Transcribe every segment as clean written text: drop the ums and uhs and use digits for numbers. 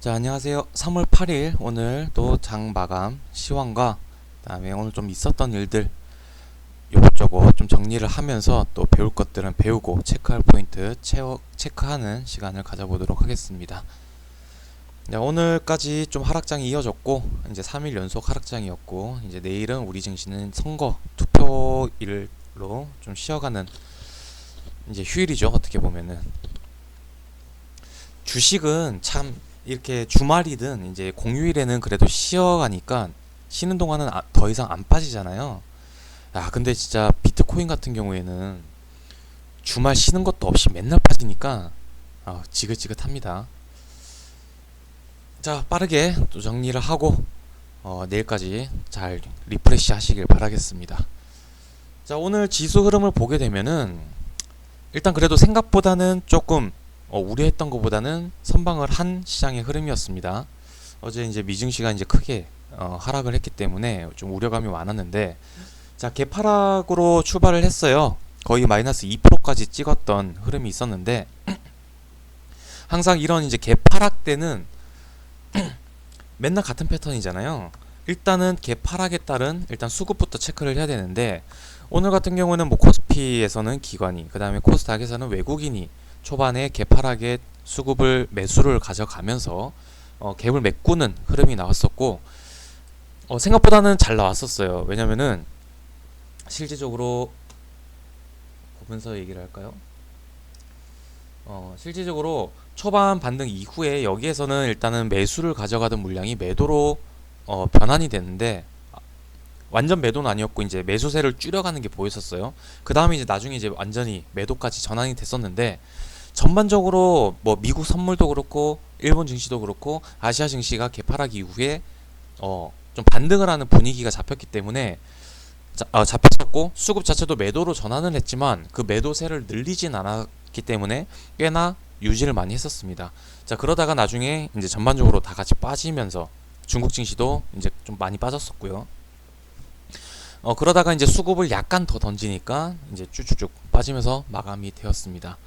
자, 안녕하세요. 3월 8일 오늘 또 장 마감 시황과 그다음에 오늘 좀 있었던 일들 요것저것 좀 정리를 하면서 또 배울 것들은 배우고 체크할 포인트 체크하는 시간을 가져보도록 하겠습니다. 네, 오늘까지 좀 하락장이 이어졌고 이제 3일 연속 하락장이었고 이제 내일은 우리 증시는 선거 투표일로 좀 쉬어가는 이제 휴일이죠. 어떻게 보면은 주식은 참 이렇게 주말이든 이제 공휴일에는 그래도 쉬어가니까 쉬는 동안은 더 이상 안 빠지잖아요. 야, 근데 진짜 비트코인 같은 경우에는 주말 쉬는 것도 없이 맨날 빠지니까 지긋지긋합니다. 자, 빠르게 또 정리를 하고 내일까지 잘 리프레시 하시길 바라겠습니다. 자, 오늘 지수 흐름을 보게 되면은 일단 그래도 생각보다는 조금 우려했던 것보다는 선방을 한 시장의 흐름이었습니다. 어제 이제 미증시가 이제 크게 하락을 했기 때문에 좀 우려감이 많았는데, 자, 개파락으로 출발을 했어요. 거의 마이너스 2%까지 찍었던 흐름이 있었는데, 항상 이런 이제 개파락 때는 맨날 같은 패턴이잖아요. 일단은 개파락에 따른 일단 수급부터 체크를 해야 되는데, 오늘 같은 경우는 뭐 코스피에서는 기관이, 그 다음에 코스닥에서는 외국인이 초반에 개파락의 수급을 매수를 가져가면서 갭을 메꾸는 흐름이 나왔었고, 생각보다는 잘 나왔었어요. 왜냐면은 실질적으로 보면서 얘기를 할까요? 실질적으로 초반 반등 이후에 여기에서는 일단은 매수를 가져가던 물량이 매도로 변환이 됐는데, 완전 매도는 아니었고 이제 매수세를 줄여가는 게 보였었어요. 그 다음에 이제 나중에 이제 완전히 매도까지 전환이 됐었는데, 전반적으로 뭐 미국 선물도 그렇고 일본 증시도 그렇고 아시아 증시가 개파락 이후에 좀 반등을 하는 분위기가 잡혔기 때문에 잡혔었고, 수급 자체도 매도로 전환을 했지만 그 매도세를 늘리진 않았기 때문에 꽤나 유지를 많이 했었습니다. 자, 그러다가 나중에 이제 전반적으로 다 같이 빠지면서 중국 증시도 이제 좀 많이 빠졌었고요. 그러다가 이제 수급을 약간 더 던지니까 이제 쭉쭉쭉 빠지면서 마감이 되었습니다.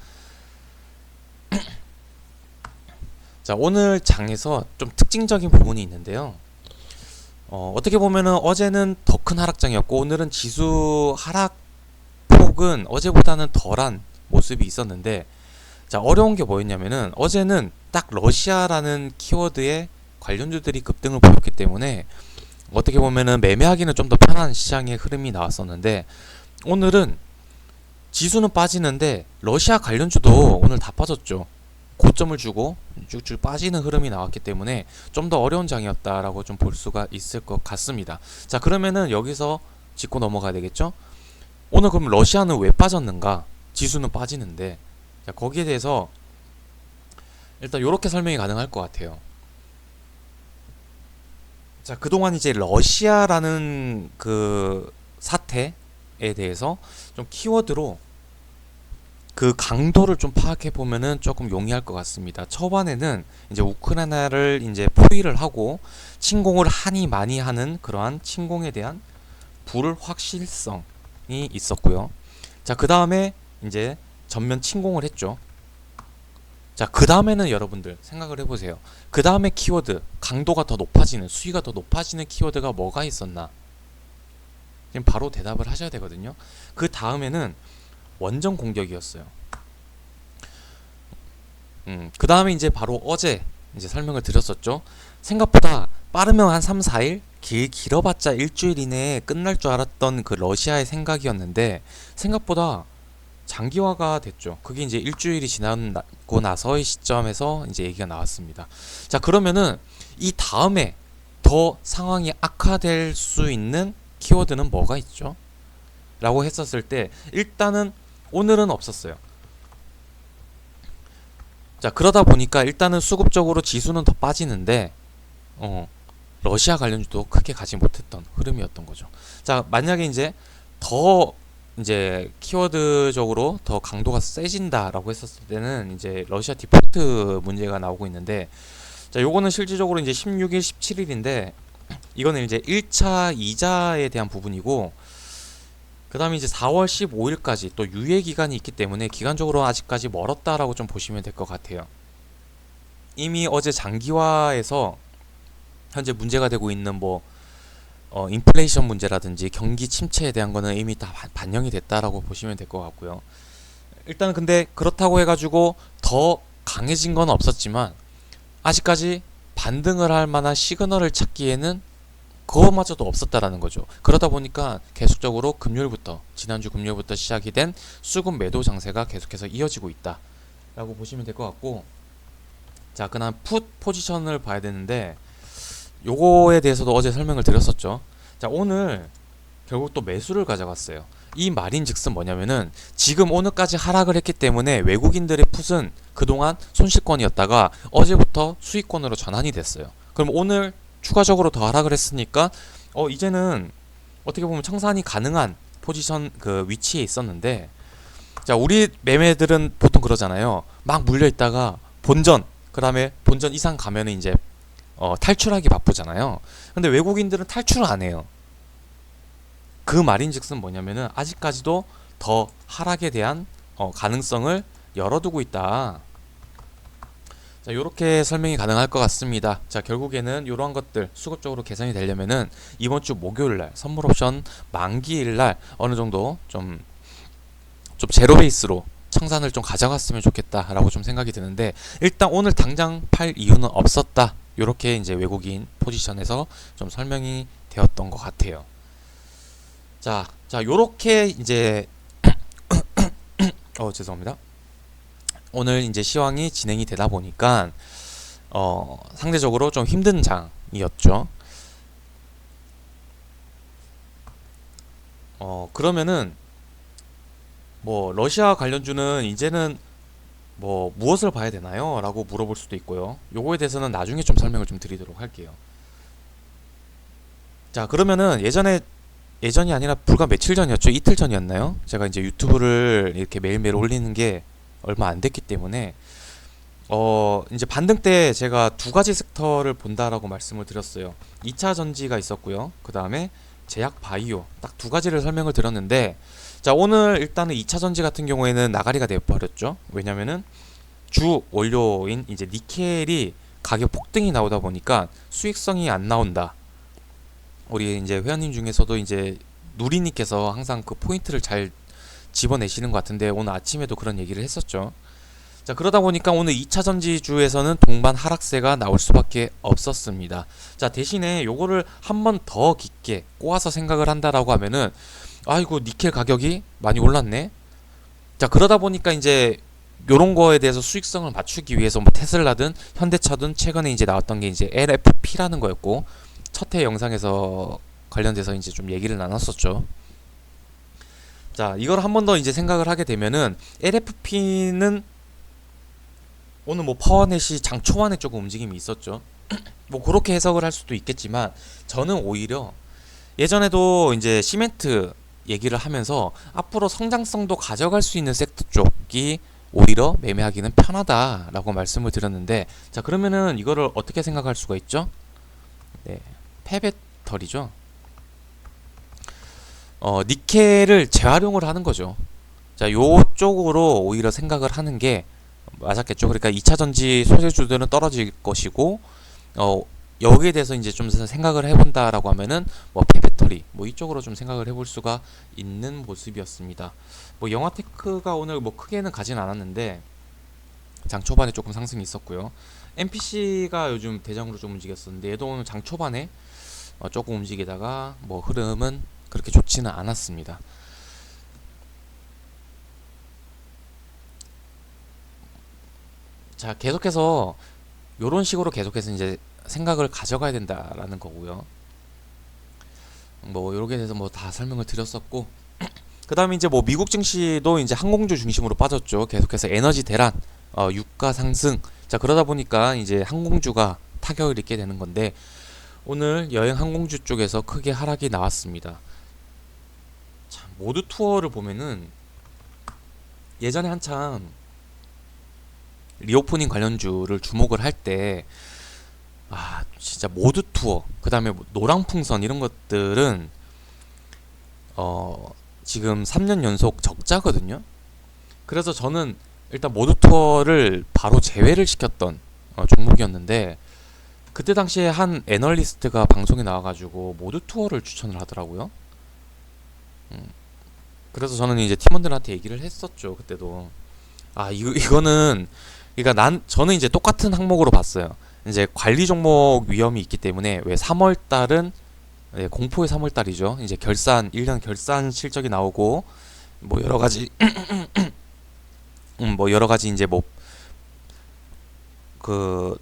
자, 오늘 장에서 좀 특징적인 부분이 있는데요. 어떻게 보면은 어제는 더 큰 하락장이었고 오늘은 지수 하락폭은 어제보다는 덜한 모습이 있었는데, 자, 어려운 게 뭐였냐면은 어제는 딱 러시아라는 키워드에 관련주들이 급등을 보였기 때문에 어떻게 보면은 매매하기는 좀 더 편한 시장의 흐름이 나왔었는데, 오늘은 지수는 빠지는데 러시아 관련주도 오늘 다 빠졌죠. 고점을 주고 쭉쭉 빠지는 흐름이 나왔기 때문에 좀 더 어려운 장이었다라고 좀 볼 수가 있을 것 같습니다. 자, 그러면은 여기서 짚고 넘어가야 되겠죠? 오늘 그럼 러시아는 왜 빠졌는가? 지수는 빠지는데, 자, 거기에 대해서 일단 이렇게 설명이 가능할 것 같아요. 자, 그동안 이제 러시아라는 그 사태에 대해서 좀 키워드로 그 강도를 좀 파악해 보면은 조금 용이할 것 같습니다. 초반에는 이제 우크라이나를 이제 포위를 하고 침공을 하니 많이 하는 그러한 침공에 대한 불확실성이 있었고요. 자, 그 다음에 이제 전면 침공을 했죠. 자, 그 다음에는 여러분들 생각을 해보세요. 그 다음에 키워드, 강도가 더 높아지는, 수위가 더 높아지는 키워드가 뭐가 있었나? 지금 바로 대답을 하셔야 되거든요. 그 다음에는 원전 공격이었어요. 그 다음에 이제 바로 어제 이제 설명을 드렸었죠. 생각보다 빠르면 한 3, 4일, 길어봤자 일주일 이내에 끝날 줄 알았던 그 러시아의 생각이었는데 생각보다 장기화가 됐죠. 그게 이제 일주일이 지나고 나서의 시점에서 이제 얘기가 나왔습니다. 자, 그러면은 이 다음에 더 상황이 악화될 수 있는 키워드는 뭐가 있죠? 라고 했었을 때 일단은 오늘은 없었어요. 자, 그러다 보니까 일단은 수급적으로 지수는 더 빠지는데 러시아 관련주도 크게 가지 못했던 흐름이었던 거죠. 자, 만약에 이제 키워드적으로 더 강도가 세진다라고 했었을 때는 이제 러시아 디폴트 문제가 나오고 있는데, 자, 요거는 실질적으로 이제 16일, 17일인데 이거는 이제 1차 이자에 대한 부분이고, 그 다음에 이제 4월 15일까지 또 유예 기간이 있기 때문에 기간적으로 아직까지 멀었다라고 좀 보시면 될 것 같아요. 이미 어제 장기화에서 현재 문제가 되고 있는 뭐 인플레이션 문제라든지 경기 침체에 대한 거는 이미 다 반영이 됐다라고 보시면 될 것 같고요. 일단 근데 그렇다고 해가지고 더 강해진 건 없었지만 아직까지 반등을 할 만한 시그널을 찾기에는 그것마저도 없었다라는 거죠. 그러다 보니까 계속적으로 지난주 금요일부터 시작이 된 수급 매도 장세가 계속해서 이어지고 있다라고 보시면 될 것 같고, 자, 그다음 풋 포지션을 봐야 되는데 요거에 대해서도 어제 설명을 드렸었죠. 자, 오늘 결국 또 매수를 가져갔어요. 이 말인즉슨 뭐냐면은 지금 오늘까지 하락을 했기 때문에 외국인들의 풋은 그동안 손실권이었다가 어제부터 수익권으로 전환이 됐어요. 그럼 오늘 추가적으로 더 하락을 했으니까 이제는 어떻게 보면 청산이 가능한 포지션 그 위치에 있었는데, 자, 우리 매매들은 보통 그러잖아요. 막 물려 있다가 그 다음에 본전 이상 가면은 이제 탈출하기 바쁘잖아요. 근데 외국인들은 탈출을 안 해요. 그 말인즉슨 뭐냐면은 아직까지도 더 하락에 대한 가능성을 열어두고 있다. 자, 요렇게 설명이 가능할 것 같습니다. 자, 결국에는 요러한 것들 수급적으로 개선이 되려면은 이번 주 목요일날 선물 옵션 만기일날 어느 정도 좀 제로 베이스로 청산을 좀 가져갔으면 좋겠다라고 좀 생각이 드는데, 일단 오늘 당장 팔 이유는 없었다. 요렇게 이제 외국인 포지션에서 좀 설명이 되었던 것 같아요. 자, 요렇게 이제 죄송합니다. 오늘 이제 시황이 진행이 되다 보니까 상대적으로 좀 힘든 장이었죠. 그러면은 뭐 러시아 관련주는 이제는 뭐 무엇을 봐야 되나요? 라고 물어볼 수도 있고요. 요거에 대해서는 나중에 좀 설명을 좀 드리도록 할게요. 자, 그러면은 예전이 아니라 불과 며칠 전이었죠. 이틀 전이었나요? 제가 이제 유튜브를 이렇게 매일매일 올리는 게 얼마 안 됐기 때문에 이제 반등 때 제가 두 가지 섹터를 본다라고 말씀을 드렸어요. 2차 전지가 있었고요. 그 다음에 제약 바이오, 딱 두 가지를 설명을 드렸는데, 자, 오늘 일단은 2차 전지 같은 경우에는 나가리가 되어버렸죠. 왜냐면은 주 원료인 이제 니켈이 가격 폭등이 나오다 보니까 수익성이 안 나온다. 우리 이제 회원님 중에서도 이제 누리님께서 항상 그 포인트를 잘 집어내시는 것 같은데 오늘 아침에도 그런 얘기를 했었죠. 자, 그러다 보니까 오늘 2차 전지주에서는 동반 하락세가 나올 수밖에 없었습니다. 자, 대신에 요거를 한 번 더 깊게 꼬아서 생각을 한다라고 하면은 아이고, 니켈 가격이 많이 올랐네. 자, 그러다 보니까 이제 요런 거에 대해서 수익성을 맞추기 위해서 뭐 테슬라든 현대차든 최근에 이제 나왔던 게 이제 LFP라는 거였고, 첫 회 영상에서 관련돼서 이제 좀 얘기를 나눴었죠. 자, 이걸 한 번 더 이제 생각을 하게 되면은 LFP는 오늘 뭐 파워넷이 장 초반에 조금 움직임이 있었죠. 뭐 그렇게 해석을 할 수도 있겠지만 저는 오히려 예전에도 이제 시멘트 얘기를 하면서 앞으로 성장성도 가져갈 수 있는 섹터 쪽이 오히려 매매하기는 편하다라고 말씀을 드렸는데, 자, 그러면은 이거를 어떻게 생각할 수가 있죠? 네, 폐배터리죠. 니켈을 재활용을 하는 거죠. 자, 요쪽으로 오히려 생각을 하는 게 맞았겠죠. 그러니까 2차 전지 소재주들은 떨어질 것이고, 여기에 대해서 이제 좀 생각을 해본다라고 하면은 뭐 폐배터리 뭐 이쪽으로 좀 생각을 해볼 수가 있는 모습이었습니다. 뭐 영화테크가 오늘 뭐 크게는 가진 않았는데 장 초반에 조금 상승이 있었고요. MPC가 요즘 대장으로 좀 움직였었는데 얘도 오늘 장 초반에 조금 움직이다가 뭐 흐름은 그렇게 좋지는 않았습니다. 자, 계속해서 요런 식으로 계속해서 이제 생각을 가져가야 된다라는 거고요. 뭐 요렇게 돼서 뭐 다 설명을 드렸었고, 그 다음에 이제 뭐 미국 증시도 이제 항공주 중심으로 빠졌죠. 계속해서 에너지 대란, 유가 상승. 자, 그러다 보니까 이제 항공주가 타격을 입게 되는 건데 오늘 여행 항공주 쪽에서 크게 하락이 나왔습니다. 참, 모두 투어를 보면은 예전에 한참 리오프닝 관련주를 주목을 할 때 진짜 모두 투어, 그 다음에 노랑풍선 이런 것들은 지금 3년 연속 적자거든요. 그래서 저는 일단 모두 투어를 바로 제외를 시켰던 종목이었는데 그때 당시에 한 애널리스트가 방송에 나와가지고 모두 투어를 추천을 하더라고요. 음, 그래서 저는 이제 팀원들한테 얘기를 했었죠. 그때도 이거는 그러니까 저는 이제 똑같은 항목으로 봤어요. 이제 관리 종목 위험이 있기 때문에 왜 3월 달은 공포의 3월 달이죠. 이제 결산 1년 결산 실적이 나오고 뭐 여러 가지 뭐 여러 가지 이제 뭐 그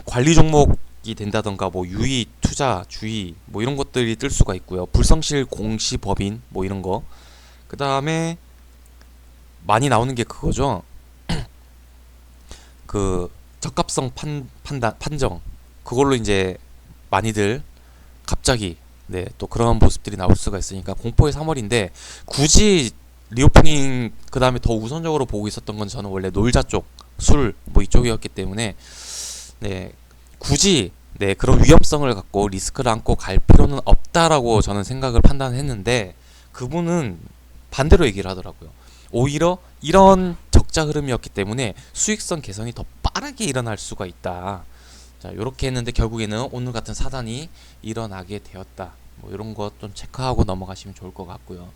관리 종목이 된다던가 뭐 유의 투자 주의 뭐 이런 것들이 뜰 수가 있고요. 불성실 공시 법인 뭐 이런 거. 그다음에 많이 나오는 게 그거죠. 그 적합성 판정 그걸로 이제 많이들 갑자기 또 그런 모습들이 나올 수가 있으니까 공포의 3월인데 굳이 리오프닝 그 다음에 더 우선적으로 보고 있었던 건 저는 원래 놀자 쪽 술 뭐 이쪽이었기 때문에 굳이 그런 위험성을 갖고 리스크를 안고 갈 필요는 없다라고 저는 생각을 판단했는데 그분은 반대로 얘기를 하더라고요. 오히려 이런 적자 흐름이었기 때문에 수익성 개선이 더 빠르게 일어날 수가 있다. 자, 요렇게 했는데 결국에는 오늘 같은 사단이 일어나게 되었다. 뭐 이런 것 좀 체크하고 넘어가시면 좋을 것 같고요.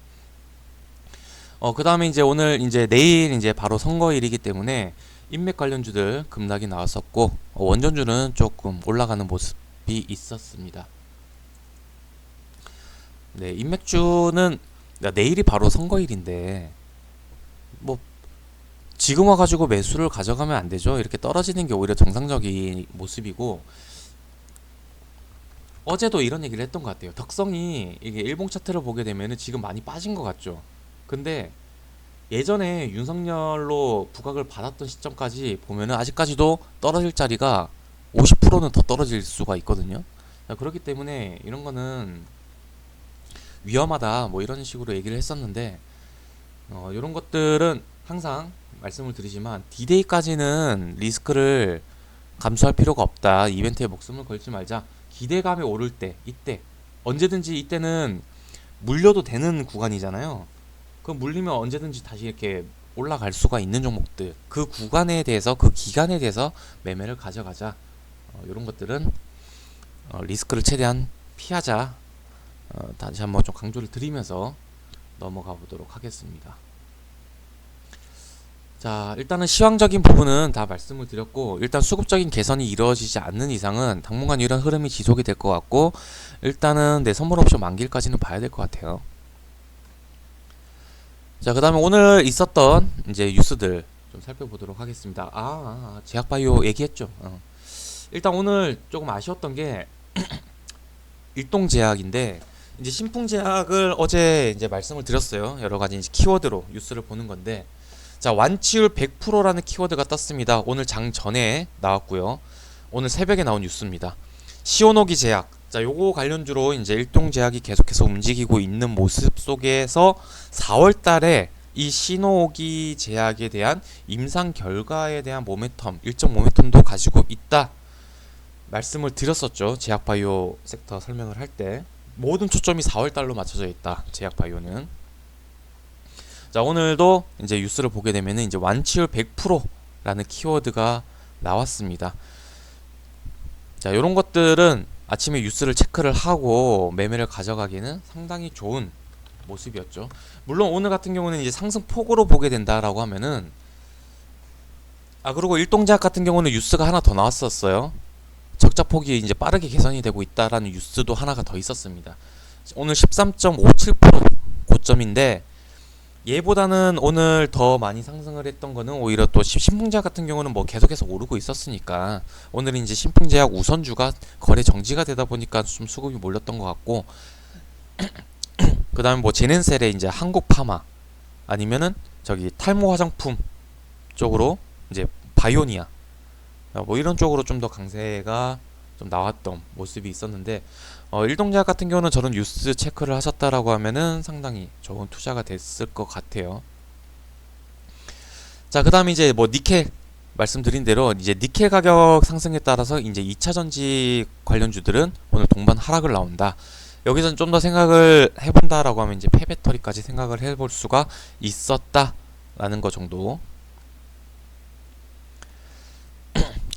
그 다음에 이제 오늘 이제 내일 이제 바로 선거일이기 때문에 인맥 관련주들 급락이 나왔었고 원전주는 조금 올라가는 모습이 있었습니다. 인맥주는 내일이 바로 선거일인데 뭐 지금 와가지고 매수를 가져가면 안 되죠. 이렇게 떨어지는 게 오히려 정상적인 모습이고 어제도 이런 얘기를 했던 것 같아요. 덕성이 이게 일봉 차트를 보게 되면은 지금 많이 빠진 것 같죠. 근데 예전에 윤석열로 부각을 받았던 시점까지 보면은 아직까지도 떨어질 자리가 50%는 더 떨어질 수가 있거든요. 그렇기 때문에 이런 거는 위험하다 뭐 이런 식으로 얘기를 했었는데 이런 것들은 항상 말씀을 드리지만 D-Day까지는 리스크를 감수할 필요가 없다. 이벤트에 목숨을 걸지 말자. 기대감이 오를 때 이때 언제든지 이때는 물려도 되는 구간이잖아요. 그럼 물리면 언제든지 다시 이렇게 올라갈 수가 있는 종목들 그 구간에 대해서 그 기간에 대해서 매매를 가져가자. 이런 것들은 리스크를 최대한 피하자. 다시 한번 좀 강조를 드리면서 넘어가 보도록 하겠습니다. 자, 일단은 시황적인 부분은 다 말씀을 드렸고 일단 수급적인 개선이 이루어지지 않는 이상은 당분간 이런 흐름이 지속이 될 것 같고 일단은 내 선물 옵션 만기일까지는 봐야 될 것 같아요. 자, 그 다음에 오늘 있었던 이제 뉴스들 좀 살펴보도록 하겠습니다. 제약바이오 얘기했죠. 일단 오늘 조금 아쉬웠던 게 일동제약인데 이제 신풍제약을 어제 이제 말씀을 드렸어요. 여러 가지 이제 키워드로 뉴스를 보는 건데 자, 완치율 100%라는 키워드가 떴습니다. 오늘 장 전에 나왔고요. 오늘 새벽에 나온 뉴스입니다. 시오노기 제약. 자, 요거 관련주로 이제 일동제약이 계속해서 움직이고 있는 모습 속에서 4월 달에 이 시노기 제약에 대한 임상 결과에 대한 모멘텀, 일정 모멘텀도 가지고 있다. 말씀을 드렸었죠. 제약바이오 섹터 설명을 할 때. 모든 초점이 4월 달로 맞춰져 있다. 제약바이오는. 자, 오늘도 이제 뉴스를 보게 되면은 이제 완치율 100%라는 키워드가 나왔습니다. 자, 요런 것들은 아침에 뉴스를 체크를 하고 매매를 가져가기에는 상당히 좋은 모습이었죠. 물론 오늘 같은 경우는 이제 상승폭으로 보게 된다라고 하면은 그리고 일동제약 같은 경우는 뉴스가 하나 더 나왔었어요. 적자폭이 이제 빠르게 개선이 되고 있다라는 뉴스도 하나가 더 있었습니다. 오늘 13.57% 고점인데 얘보다는 오늘 더 많이 상승을 했던 거는 오히려 또 신풍제약 같은 경우는 뭐 계속해서 오르고 있었으니까 오늘은 이제 신풍제약 우선주가 거래 정지가 되다 보니까 좀 수급이 몰렸던 것 같고 그 다음에 뭐 제넨셀의 이제 한국파마 아니면은 저기 탈모 화장품 쪽으로 이제 바이오니아 뭐 이런 쪽으로 좀 더 강세가 좀 나왔던 모습이 있었는데 일동제약 같은 경우는 저는 뉴스 체크를 하셨다라고 하면은 상당히 좋은 투자가 됐을 것 같아요. 자, 그 다음에 이제 뭐 니켈 말씀드린 대로 이제 니켈 가격 상승에 따라서 이제 2차 전지 관련주들은 오늘 동반 하락을 나온다. 여기서는 좀 더 생각을 해본다라고 하면 이제 폐배터리까지 생각을 해볼 수가 있었다라는 거 정도.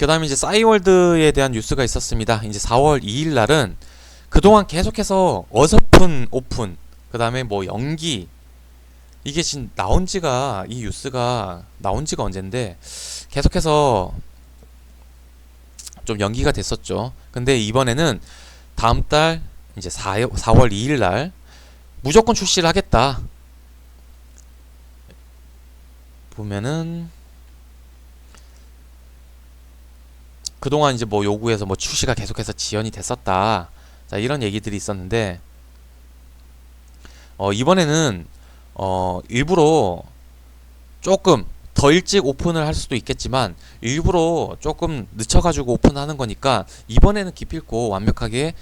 그 다음에 이제 싸이월드에 대한 뉴스가 있었습니다. 이제 4월 2일 날은 그동안 계속해서 어설픈 오픈, 그 다음에 뭐 연기, 이게 지금 나온 지가, 이 뉴스가 나온 지가 언젠데 계속해서 좀 연기가 됐었죠. 근데 이번에는 다음 달 이제 4월 2일 날 무조건 출시를 하겠다. 보면은 그동안 이제 뭐 요구해서 뭐 출시가 계속해서 지연이 됐었다. 자, 이런 얘기들이 있었는데 이번에는 일부러 조금 더 일찍 오픈을 할 수도 있겠지만 일부러 조금 늦춰가지고 오픈하는 거니까 이번에는 기필코 완벽하게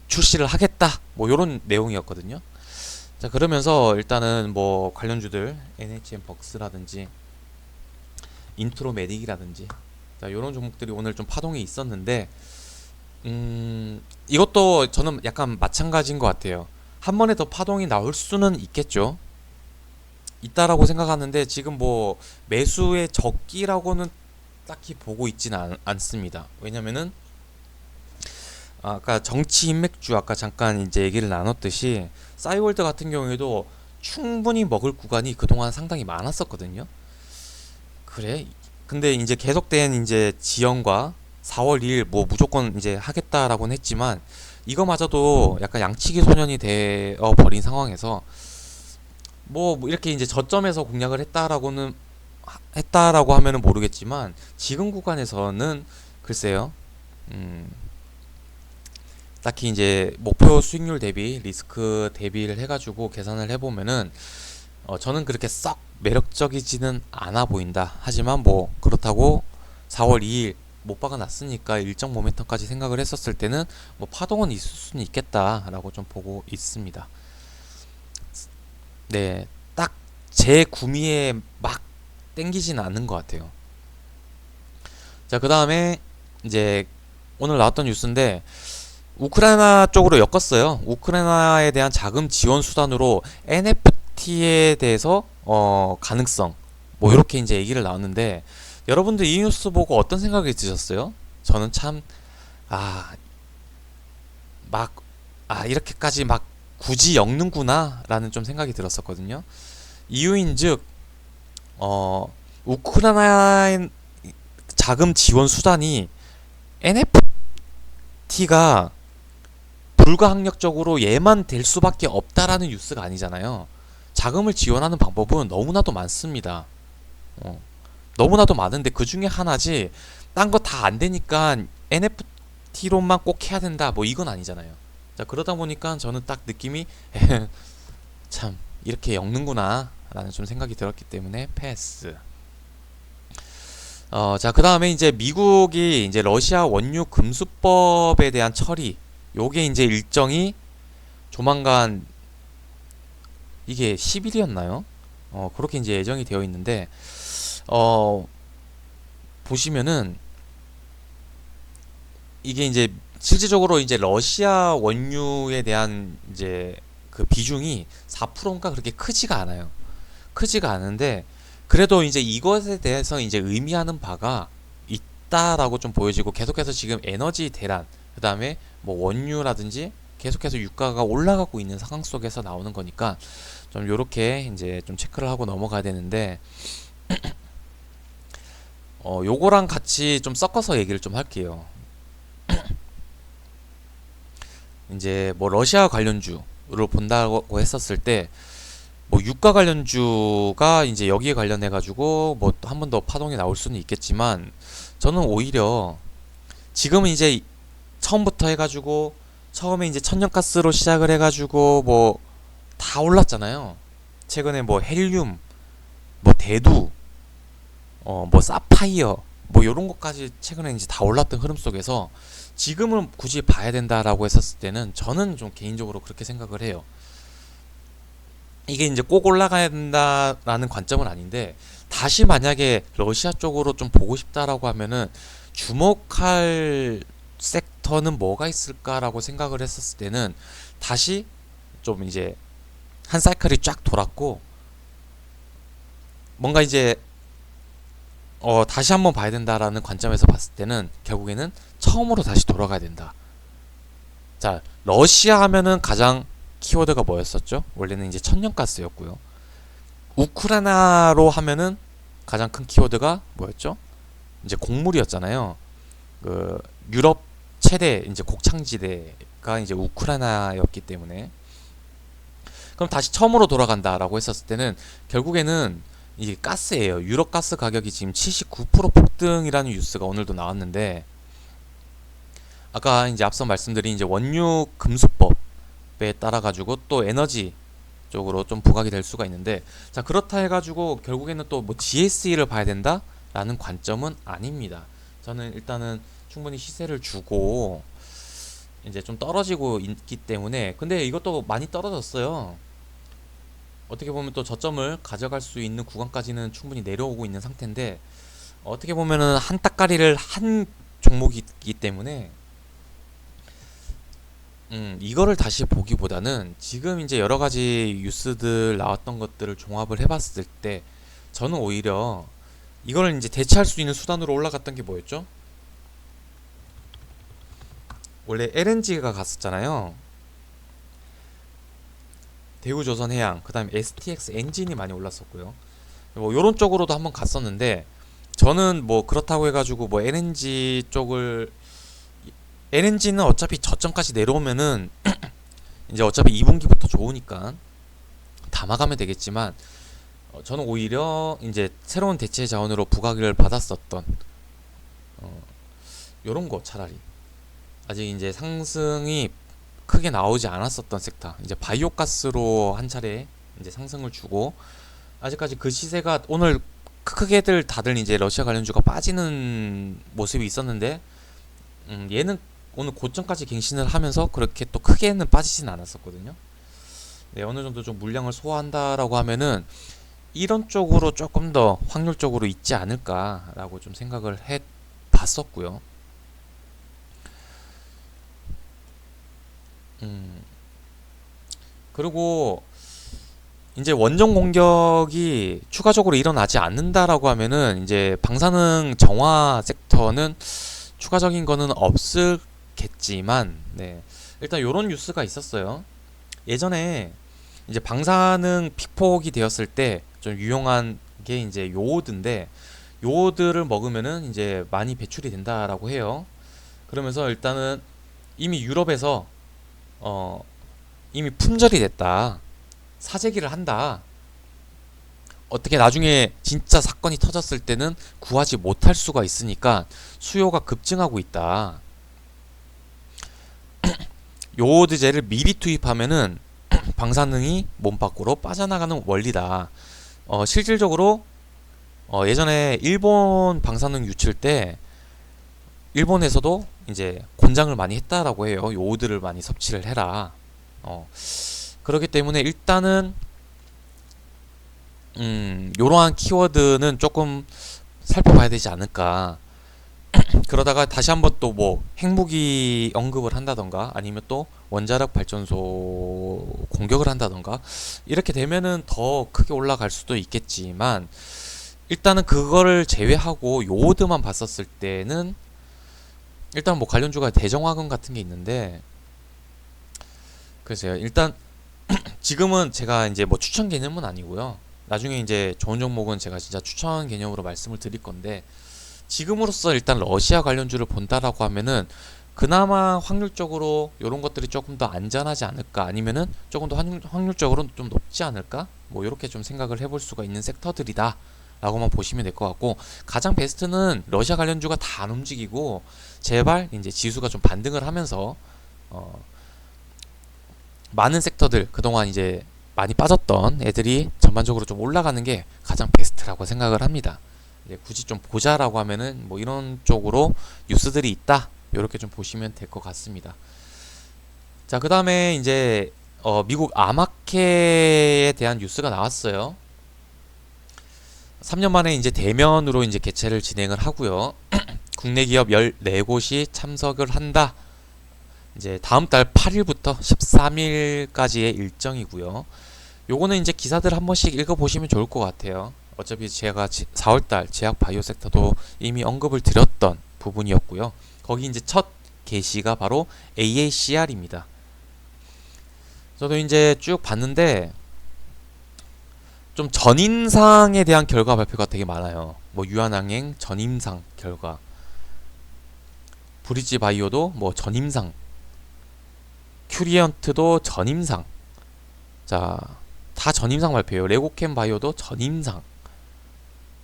출시를 하겠다, 뭐 요런 내용이었거든요. 자, 그러면서 일단은 뭐 관련주들 NHN 벅스라든지 인트로메딕이라든지 자, 요런 종목들이 오늘 좀 파동이 있었는데 이것도 저는 약간 마찬가지인 것 같아요. 한 번에 더 파동이 나올 수는 있겠죠. 있다라고 생각하는데 지금 뭐 매수의 적기라고는 딱히 보고 있지는 않습니다. 왜냐면은 아까 정치 인맥주 아까 잠깐 이제 얘기를 나눴듯이 싸이월드 같은 경우에도 충분히 먹을 구간이 그동안 상당히 많았었거든요. 그래. 근데 이제 계속된 이제 지연과 4월 2일 뭐 무조건 이제 하겠다라고는 했지만 이거마저도 약간 양치기 소년이 되어 버린 상황에서 뭐 이렇게 이제 저점에서 공략을 했다라고 하면은 모르겠지만 지금 구간에서는 글쎄요. 딱히 이제 목표 수익률 대비 리스크 대비를 해가지고 계산을 해보면은 저는 그렇게 썩 매력적이지는 않아 보인다. 하지만 뭐 그렇다고 4월 2일 못 박아놨으니까 일정 모멘텀까지 생각을 했었을 때는 뭐 파동은 있을 수는 있겠다라고 좀 보고 있습니다. 네, 딱 제 구미에 막 땡기지는 않는 것 같아요. 자, 그 다음에 이제 오늘 나왔던 뉴스인데 우크라이나 쪽으로 엮었어요. 우크라이나에 대한 자금 지원 수단으로 NFT에 대해서 가능성 뭐 이렇게 이제 얘기를 나왔는데 여러분들 이 뉴스 보고 어떤 생각이 드셨어요? 저는 참 이렇게까지 막 굳이 엮는구나 라는 좀 생각이 들었었거든요. 이유인즉 우크라이나 자금 지원 수단이 NFT가 불가항력적으로 얘만 될 수밖에 없다라는 뉴스가 아니잖아요. 자금을 지원하는 방법은 너무나도 많습니다. 너무나도 많은데 그 중에 하나지 딴 거 다 안 되니까 NFT로만 꼭 해야 된다 뭐 이건 아니잖아요. 자, 그러다 보니까 저는 딱 느낌이 참 이렇게 엮는구나 라는 좀 생각이 들었기 때문에 패스. 자, 그 다음에 이제 미국이 이제 러시아 원유 금수법에 대한 처리, 요게 이제 일정이 조만간 이게 10일이었나요? 그렇게 이제 예정이 되어 있는데, 보시면은 이게 이제 실질적으로 이제 러시아 원유에 대한 이제 그 비중이 4%인가 그렇게 크지가 않아요. 크지가 않은데 그래도 이제 이것에 대해서 이제 의미하는 바가 있다라고 좀 보여지고 계속해서 지금 에너지 대란, 그 다음에 뭐 원유라든지 계속해서 유가가 올라가고 있는 상황 속에서 나오는 거니까 좀 요렇게 이제 좀 체크를 하고 넘어가야 되는데 요거랑 같이 좀 섞어서 얘기를 좀 할게요. 이제 뭐 러시아 관련주를 본다고 했었을 때 뭐 유가 관련주가 이제 여기에 관련해 가지고 뭐 한 번 더 파동이 나올 수는 있겠지만 저는 오히려 지금은 이제 처음부터 해가지고 처음에 이제 천연가스로 시작을 해가지고 뭐 다 올랐잖아요. 최근에 뭐 헬륨, 뭐 대두, 뭐 사파이어, 뭐 요런 것까지 최근에 이제 다 올랐던 흐름 속에서 지금은 굳이 봐야 된다라고 했었을 때는 저는 좀 개인적으로 그렇게 생각을 해요. 이게 이제 꼭 올라가야 된다라는 관점은 아닌데 다시 만약에 러시아 쪽으로 좀 보고 싶다라고 하면은 주목할 섹터는 뭐가 있을까라고 생각을 했었을 때는 다시 좀 이제 한 사이클이 쫙 돌았고 뭔가 이제 다시 한번 봐야 된다라는 관점에서 봤을 때는 결국에는 처음으로 다시 돌아가야 된다. 자, 러시아 하면은 가장 키워드가 뭐였었죠? 원래는 이제 천연가스였고요. 우크라이나로 하면은 가장 큰 키워드가 뭐였죠? 이제 곡물이었잖아요. 그 유럽 최대 이제 곡창지대가 이제 우크라이나였기 때문에, 그럼 다시 처음으로 돌아간다라고 했었을 때는 결국에는 이게 가스예요. 유럽 가스 가격이 지금 79% 폭등이라는 뉴스가 오늘도 나왔는데, 아까 이제 앞서 말씀드린 이제 원유 금수법에 따라 가지고 또 에너지 쪽으로 좀 부각이 될 수가 있는데, 자, 그렇다 해가지고 결국에는 또 뭐 GSE를 봐야 된다라는 관점은 아닙니다. 저는 일단은 충분히 시세를 주고 이제 좀 떨어지고 있기 때문에, 근데 이것도 많이 떨어졌어요. 어떻게 보면 또 저점을 가져갈 수 있는 구간까지는 충분히 내려오고 있는 상태인데, 어떻게 보면은 한 따까리를 한 종목이기 때문에 이거를 다시 보기보다는 지금 이제 여러 가지 뉴스들 나왔던 것들을 종합을 해봤을 때 저는 오히려 이거를 이제 대체할 수 있는 수단으로 올라갔던 게 뭐였죠? 원래 LNG가 갔었잖아요. 대우조선해양, 그 다음에 STX 엔진이 많이 올랐었고요. 뭐 요런 쪽으로도 한번 갔었는데, 저는 뭐 그렇다고 해가지고 뭐 LNG 쪽을, LNG는 어차피 저점까지 내려오면은 이제 어차피 2분기부터 좋으니까 담아가면 되겠지만, 저는 오히려 이제 새로운 대체 자원으로 부각을 받았었던 요런 거 차라리 아직 이제 상승이 크게 나오지 않았었던 섹터, 이제 바이오가스로 한 차례 이제 상승을 주고, 아직까지 그 시세가 오늘 크게들 다들 이제 러시아 관련주가 빠지는 모습이 있었는데, 얘는 오늘 고점까지 갱신을 하면서 그렇게 또 크게는 빠지진 않았었거든요. 네, 어느 정도 좀 물량을 소화한다라고 하면은 이런 쪽으로 조금 더 확률적으로 있지 않을까라고 좀 생각을 해 봤었고요. 그리고 이제 원전 공격이 추가적으로 일어나지 않는다라고 하면은 이제 방사능 정화 섹터는 추가적인 거는 없을겠지만, 네, 일단 요런 뉴스가 있었어요. 예전에 이제 방사능 피폭이 되었을 때 좀 유용한 게 이제 요오드인데, 요오드를 먹으면은 이제 많이 배출이 된다라고 해요. 그러면서 일단은 이미 유럽에서 이미 품절이 됐다, 사재기를 한다, 어떻게 나중에 진짜 사건이 터졌을 때는 구하지 못할 수가 있으니까 수요가 급증하고 있다. 요오드제를 미리 투입하면은 방사능이 몸 밖으로 빠져나가는 원리다. 실질적으로 예전에 일본 방사능 유출 때 일본에서도 이제 권장을 많이 했다라고 해요. 요오드를 많이 섭취를 해라. 그렇기 때문에 일단은 요러한 키워드는 조금 살펴봐야 되지 않을까. 그러다가 다시 한번 또 뭐 핵무기 언급을 한다던가, 아니면 또 원자력 발전소 공격을 한다던가, 이렇게 되면은 더 크게 올라갈 수도 있겠지만, 일단은 그거를 제외하고 요오드만 봤었을 때는 일단 뭐 관련주가 대정화금 같은 게 있는데, 그래서요, 일단 지금은 제가 이제 뭐 추천 개념은 아니고요. 나중에 이제 좋은 종목은 제가 진짜 추천 개념으로 말씀을 드릴 건데, 지금으로서 일단 러시아 관련주를 본다라고 하면은 그나마 확률적으로 이런 것들이 조금 더 안전하지 않을까, 아니면은 조금 더 확률적으로 좀 높지 않을까, 뭐 이렇게 좀 생각을 해볼 수가 있는 섹터들이다 라고만 보시면 될 것 같고, 가장 베스트는 러시아 관련주가 다 안 움직이고 제발 이제 지수가 좀 반등을 하면서 많은 섹터들, 그동안 이제 많이 빠졌던 애들이 전반적으로 좀 올라가는 게 가장 베스트라고 생각을 합니다. 굳이 좀 보자라고 하면은 뭐 이런 쪽으로 뉴스들이 있다, 이렇게 좀 보시면 될 것 같습니다. 자, 그 다음에 이제 미국 아마케에 대한 뉴스가 나왔어요. 3년 만에 이제 대면으로 이제 개최를 진행을 하고요. 국내 기업 14곳이 참석을 한다. 이제 다음 달 8일부터 13일까지의 일정이고요. 요거는 이제 기사들 한 번씩 읽어보시면 좋을 것 같아요. 어차피 제가 4월달 제약 바이오 섹터도 이미 언급을 드렸던 부분이었고요. 거기 이제 첫 게시가 바로 AACR입니다. 저도 이제 쭉 봤는데 좀 전임상에 대한 결과 발표가 되게 많아요. 뭐 유한항행 전임상 결과, 브리지 바이오도 뭐 전임상, 큐리언트도 전임상. 자, 다 전임상 발표예요. 레고캠 바이오도 전임상.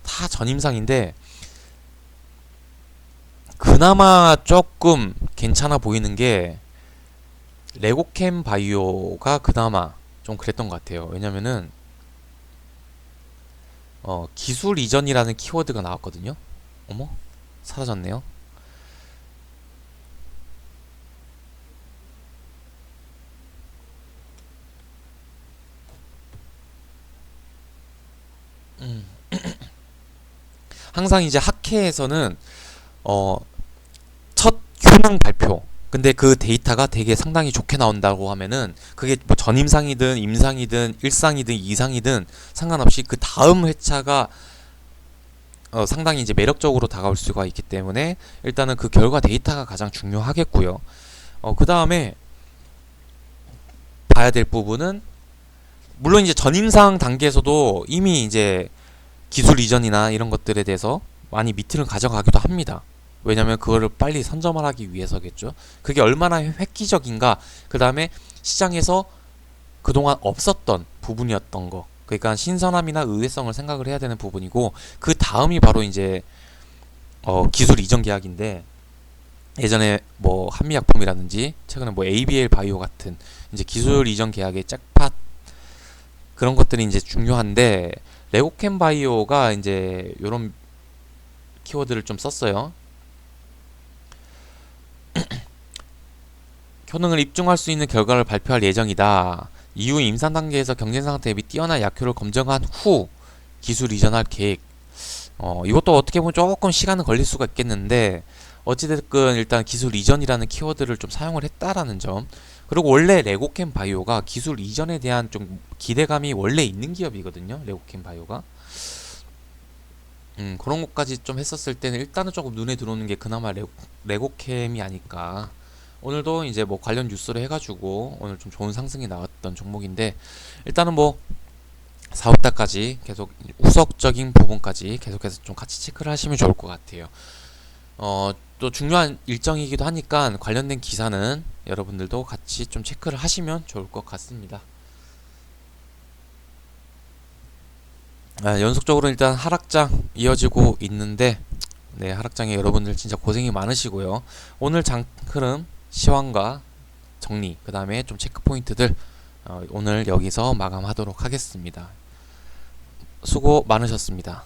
다 전임상인데 그나마 조금 괜찮아 보이는 게 레고캠 바이오가 그나마 좀 그랬던 것 같아요. 왜냐면은 기술 이전이라는 키워드가 나왔거든요. 어머, 사라졌네요. 항상 이제 학회에서는 첫 효능 발표, 근데 그 데이터가 되게 상당히 좋게 나온다고 하면은 그게 뭐 전임상이든 임상이든 1상이든 2상이든 상관없이 그 다음 회차가 상당히 이제 매력적으로 다가올 수가 있기 때문에 일단은 그 결과 데이터가 가장 중요하겠고요. 그 다음에 봐야 될 부분은 물론 이제 전임상 단계에서도 이미 이제 기술 이전이나 이런 것들에 대해서 많이 미팅을 가져가기도 합니다. 왜냐면 그거를 빨리 선점을 하기 위해서겠죠. 그게 얼마나 획기적인가, 그 다음에 시장에서 그동안 없었던 부분이었던 거, 그러니까 신선함이나 의외성을 생각을 해야 되는 부분이고, 그 다음이 바로 이제 기술 이전 계약인데, 예전에 뭐 한미약품이라든지 최근에 뭐 ABL 바이오 같은 이제 기술 이전 계약의 잭팟, 그런 것들이 이제 중요한데, 레고캠 바이오가 이제 요런 키워드를 좀 썼어요. 효능을 입증할 수 있는 결과를 발표할 예정이다. 이후 임상 단계에서 경쟁 상태 대비 뛰어난 약효를 검증한 후 기술 이전할 계획. 이것도 어떻게 보면 조금 시간은 걸릴 수가 있겠는데 어찌됐건 일단 기술 이전이라는 키워드를 좀 사용을 했다라는 점. 그리고 원래 레고캠 바이오가 기술 이전에 대한 좀 기대감이 원래 있는 기업이거든요. 레고캠 바이오가. 그런 것까지 좀 했었을 때는 일단은 조금 눈에 들어오는 게 그나마 레고캠이 아닐까. 오늘도 이제 뭐 관련 뉴스를 해가지고 오늘 좀 좋은 상승이 나왔던 종목인데 일단은 뭐 4월달까지 계속 후속적인 부분까지 계속해서 좀 같이 체크를 하시면 좋을 것 같아요. 또 중요한 일정이기도 하니까 관련된 기사는 여러분들도 같이 좀 체크를 하시면 좋을 것 같습니다. 연속적으로 일단 하락장 이어지고 있는데 네, 하락장에 여러분들 진짜 고생이 많으시고요. 오늘 장 흐름 시황과 정리, 그 다음에 좀 체크 포인트들 오늘 여기서 마감하도록 하겠습니다. 수고 많으셨습니다.